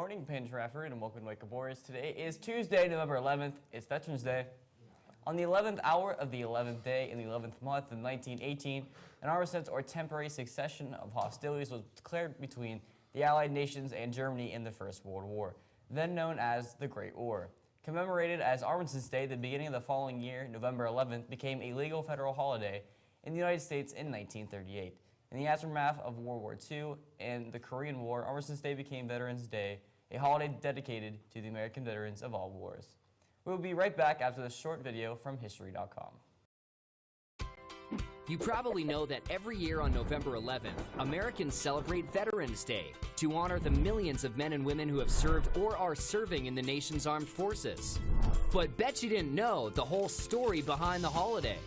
morning, Payne Trafford, and welcome to Wake Up Warriors. Today is Tuesday, November 11th. It's Veterans Day. On the 11th hour of the 11th day in the 11th month of 1918, an armistice or temporary cessation of hostilities was declared between the Allied nations and Germany in the First World War, then known as the Great War. Commemorated as Armistice Day, the beginning of the following year, November 11th, became a legal federal holiday in the United States in 1938. In the aftermath of World War II and the Korean War, Armistice Day became Veterans Day, a holiday dedicated to the American veterans of all wars. We will be right back after this short video from History.com. You probably know that every year on November 11th, Americans celebrate Veterans Day to honor the millions of men and women who have served or are serving in the nation's armed forces. But bet you didn't know the whole story behind the holiday.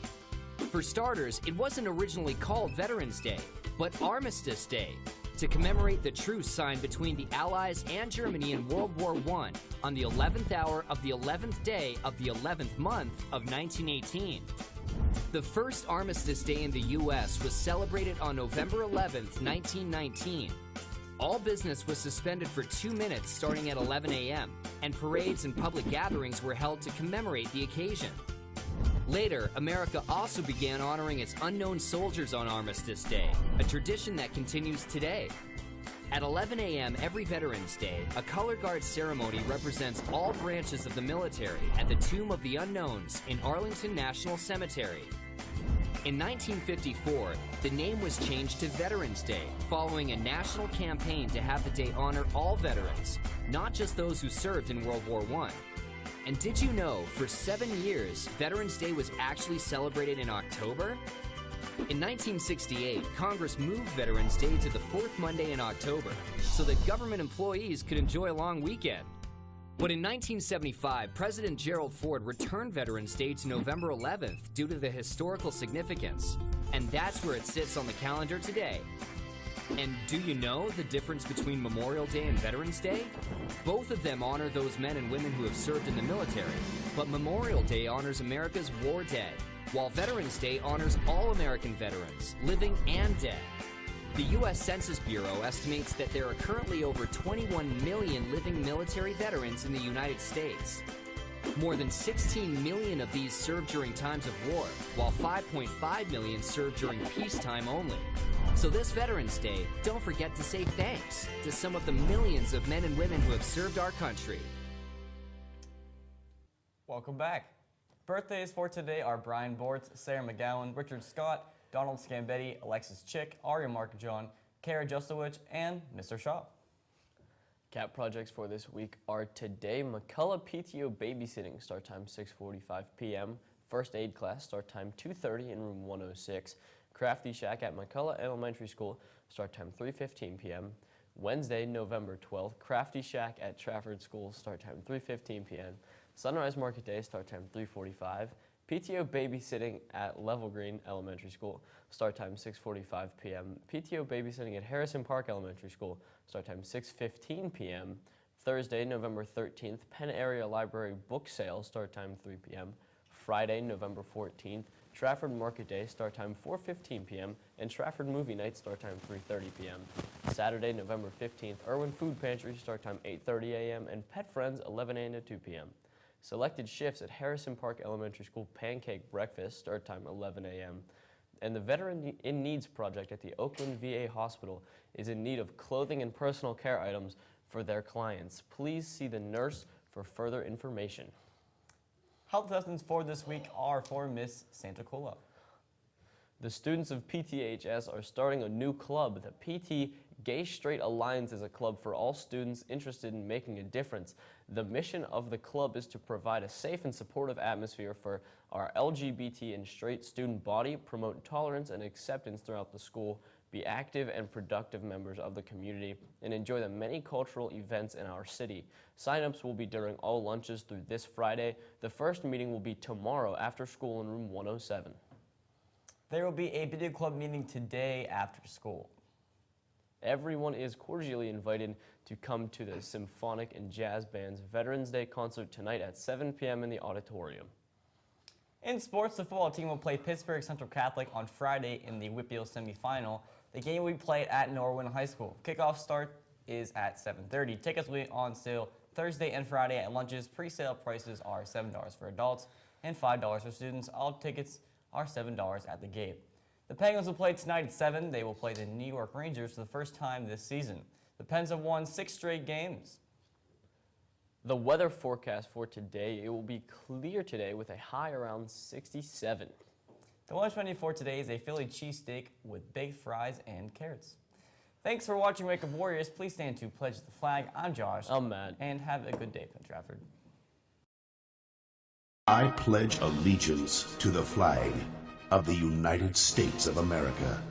For starters, it wasn't originally called Veterans Day, but Armistice Day, to commemorate the truce signed between the Allies and Germany in World War I on the 11th hour of the 11th day of the 11th month of 1918. The first Armistice Day in the U.S. was celebrated on November 11th, 1919. All business was suspended for 2 minutes starting at 11 a.m., and parades and public gatherings were held to commemorate the occasion. Later, America also began honoring its unknown soldiers on Armistice Day, a tradition that continues today. At 11 a.m. every Veterans Day, a color guard ceremony represents all branches of the military at the Tomb of the Unknowns in Arlington National Cemetery. In 1954, the name was changed to Veterans Day, following a national campaign to have the day honor all veterans, not just those who served in World War I. And did you know, for 7 years, Veterans Day was actually celebrated in October? In 1968, Congress moved Veterans Day to the fourth Monday in October so that government employees could enjoy a long weekend. But in 1975, President Gerald Ford returned Veterans Day to November 11th due to the historical significance. And that's where it sits on the calendar today. And do you know the difference between Memorial Day and Veterans Day? Both of them honor those men and women who have served in the military, but Memorial Day honors America's war dead, while Veterans Day honors all American veterans, living and dead. The U.S. Census Bureau estimates that there are currently over 21 million living military veterans in the United States. More than 16 million of these served during times of war, while 5.5 million served during peacetime only. So this Veterans Day, don't forget to say thanks to some of the millions of men and women who have served our country. Welcome back. Birthdays for today are Brian Bortz, Sarah McGowan, Richard Scott, Donald Scambetti, Alexis Chick, Aria Mark-John, Kara Justowich, and Mr. Shaw. CAP projects for this week are today, McCullough PTO babysitting, start time 6:45 p.m., first aid class, start time 2:30 in room 106, Crafty Shack at McCullough Elementary School, start time 3:15 p.m., Wednesday, November 12th, Crafty Shack at Trafford School, start time 3:15 p.m., Sunrise Market Day, start time 3:45, PTO babysitting at Level Green Elementary School, start time 6:45 p.m. PTO babysitting at Harrison Park Elementary School, start time 6:15 p.m. Thursday, November 13th, Penn Area Library book sale, start time 3 p.m. Friday, November 14th, Trafford Market Day, start time 4:15 p.m. and Trafford Movie Night, start time 3:30 p.m. Saturday, November 15th, Irwin Food Pantry, start time 8:30 a.m. and Pet Friends, 11 a.m. to 2 p.m. Selected shifts at Harrison Park Elementary School Pancake Breakfast, start time 11 a.m. And the Veteran in Needs Project at the Oakland VA Hospital is in need of clothing and personal care items for their clients. Please see the nurse for further information. Health lessons for this week are for Miss Santa Cola. The students of PTHS are starting a new club. The PT Gay Straight Alliance is a club for all students interested in making a difference. The mission of the club is to provide a safe and supportive atmosphere for our LGBT and straight student body, promote tolerance and acceptance throughout the school, be active and productive members of the community, and enjoy the many cultural events in our city. Sign-ups will be during all lunches through this Friday. The first meeting will be tomorrow after school in room 107. There will be a video club meeting today after school. Everyone is cordially invited to come to the Symphonic and Jazz Band's Veterans Day concert tonight at 7 p.m. in the auditorium. In sports, the football team will play Pittsburgh Central Catholic on Friday in the Whitfield semifinal. The game will be played at Norwin High School. Kickoff is at 7:30. Tickets will be on sale Thursday and Friday at lunches. Pre-sale prices are $7 for adults and $5 for students. All tickets are $7 at the gate. The Penguins will play tonight at 7. They will play the New York Rangers for the first time this season. The Pens have won 6 straight games. The weather forecast for today, it will be clear today with a high around 67. The lunch menu for today is a Philly cheesesteak with baked fries and carrots. Thanks for watching Wake Up Warriors. Please stand to pledge the flag. I'm Josh. I'm Matt. And have a good day, Penn Trafford. I pledge allegiance to the flag of the United States of America